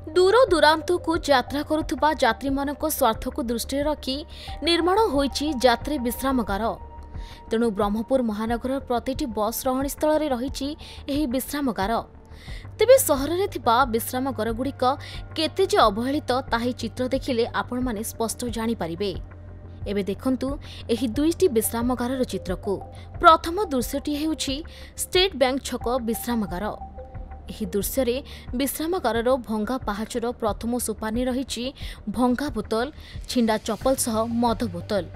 दूर दूरांत को यात्रा करुवा यात्री मान स्वार्थ को दृष्टि रखी निर्माण होईची यात्री विश्रामगार। तेणु ब्रह्मपुर महानगर प्रति बस रहणी स्थल में रही विश्रामगार। तेबे सहर में थिबा विश्रामगार गुड़िक केते जे अवहेलित ताही चित्र देखिले आपण माने स्पष्ट जानी परिबे। एबे देखंतु एही दुईटी विश्रामगार चित्र को। प्रथम दृश्यटी हेउछि स्टेट बैंक छक विश्रामगार। एही दृश्य रे विश्रामगार भंगा पहाचर प्रथम सोपानी रही भंगा बोतल छिंडा चप्पल सह मद बोतल।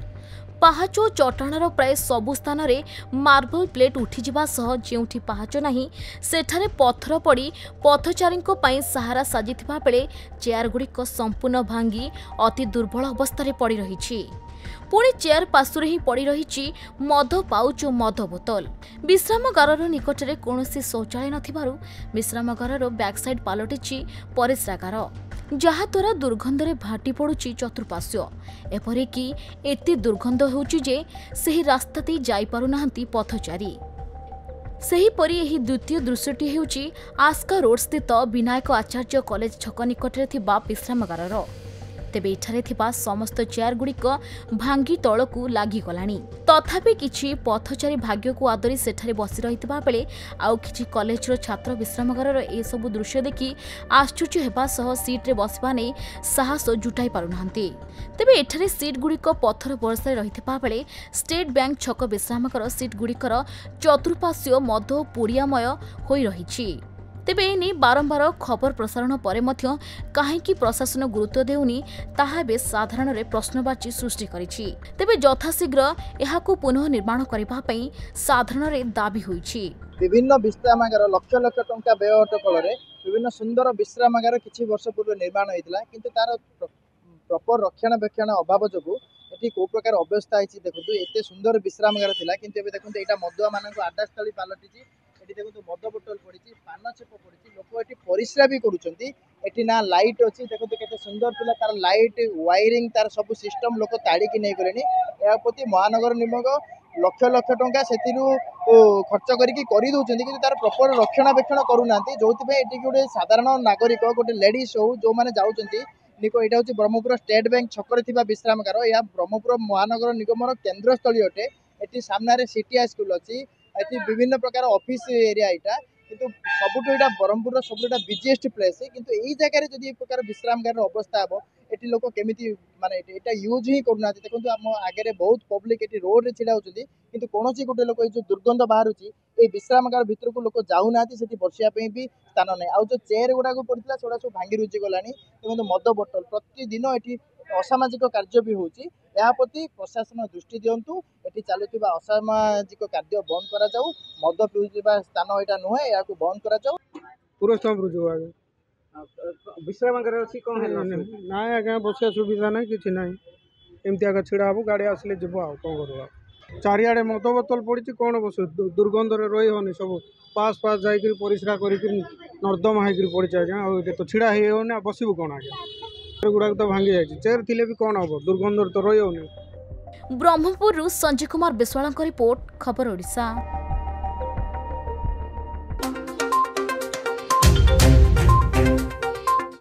पहाच चट्टाणर प्राय सबु स्थान रे मार्बल प्लेट उठिजिबा सह जेउठी पहाच नाही सेठारे पत्थर पड़ी पथचारींको पई सहारा साजिथिबा बेले चेयर गुड़िक संपूर्ण भांगी अति दुर्बल अवस्था रे पड़ी रहिछि। पुणी चेयर पार्श्वर ही पड़ी रही मद पाउच और मद बोतल। विश्रामगार निकट में कौन शौचालय नथिबारु विश्रामगार बैकसाइड पलटिछि परिस्रागार, जहाद्वारा दुर्गंधरे भाटी पड़ुछि चतुर्पार्श्व। एपरिकी एते दुर्गंध होउछि जे सेही रास्ता देई जाई पारुनाहांती पथचारी। सेहीपरि एही द्वितीय दृश्यटी हेउछि आस्का रोड स्थित विनायक आचार्य कॉलेज छक निकटरे थिबा विश्रामगार। तेबे इठारे थिबा समस्त चेयर गुड़िक भांगी तलकू लागिगलाणी। तथापि किछि पथचारी भाग्य को आदरी सेठारे बसी रहितबा बेले आउ किछि कॉलेजर छात्र विश्रामगार ए सब दृश्य देखि आश्चर्य हेबा सह सीट रे बसबा नै साहस जुटाई पारुनाहांती। तेबे एठारे सीट गुड़िक पत्थर बरसारे रहितबा बेले स्टेट बैंक छक विश्रामगार सीट गुड़िकर चतुर्पार्श्व मद पुड़ियामय होई रहिछि। तेबे एने बारंबार खबर प्रसारण पर मध्य काहेकि प्रशासन गुरुत्व देउनी ताहा बे साधारण रे प्रश्नवाची सृष्टि करिछि। तेबे यथाशीघ्र एहाकु पुनः निर्माण करिबा पई साधारण रे दाबी होईछि। विभिन्न विश्रामगार लक्ष लक्ष टंका व्यय अटकल रे विभिन्न सुंदर विश्रामगार किछि वर्ष पूर्व निर्माण होइतिला, किंतु तार प्रॉपर रक्षणाबेक्षण अभाव जोगु एठी को प्रकार अवस्था आइछि। देखंतु एते सुंदर विश्रामगार थिला, किंतु एबे देखंतु एटा मदुआ मानक आड्डास्थली पालटिछि। एठी देखंतु मद बोतल पड़िछि, पान छेप पड़िछि, लोक एठी परिश्रा भी करूछंती। एठी ना लाइट अछि, देखंतु केते सुंदर थिला तार लाइट वायरिंग तार सब सिस्टम लोक ताड़ी कि नै गलेनी। या प्रति महानगर निगम लक्ष लक्ष टंका सेतिरु खर्च करी दउछंती, किंतु तार प्रॉपर रक्षणाबेक्षण करूनांती। जोथि पे एठी गोटे साधारण नागरिक गोटे लेडीज हो जो माने जाउछंती निको एटा होछि ब्रह्मपुर स्टेट बैंक छकरे थिबा विश्रामगार। या ब्रह्मपुर महानगर निगमर केंद्र स्थली अटे। एठी सामने रे सिटी स्कूल अछि, एठी विभिन्न प्रकार ऑफिस एरिया एटा, किंतु सबुठो एटा ब्रह्मपुर सबुठो बिजीएस्ट प्लेस। किंतु एई जगह रे जदि ए प्रकार विश्रामगार अवस्था हबो एठी लोक केमिति माने एटा यूज ही करूनाती। देखंतु हम आगे रे बहुत पब्लिक एठी रोड रे छिड़ा होचंती, किंतु कोनोसी गोटे लोक ए जो दुर्गंध बाहरुची ए विश्रामगार भितर को लोक जाउनाती, सेठी बसिया पे भी स्थान नै। आ जो चेयर गुडा को पड़ितला सोडा सब भांगी रुची गलानी। देखंतु मद बोतल प्रतिदिन एठी असामाजिक कार्य भी होची। या प्रति प्रशासन दृष्टि दियंतु। एठी चालुथिबा असामाजिक कार्य बंद करा जाऊ। मद पिउजिबा स्थान एटा नुहे, याकू बंद करा जाऊ। पुरस्कार रुजु आगे विश्रामगार अछि कोन हेला ना आगे बसिया सुविधा ना किछि नाही। एमती आगे छिड़ा हबो, गाड़ी आसले जिवो आ कोन करबा। चारियाडे मद बोतल पड़ी कौन बस दुर्गंध रही होनी। सब पास पास जाकर परिश्रा कर नर्दमा होकर पड़ी आगे तो छिड़ा होनी। बसबू कौन आगे गुड़ाक तो भांगी जाए चेयर थिले भी कौन हम दुर्गंध तो रही होनी। ब्रह्मपुर संजय कुमार बिस्वाल रिपोर्ट, खबर ओडिशा।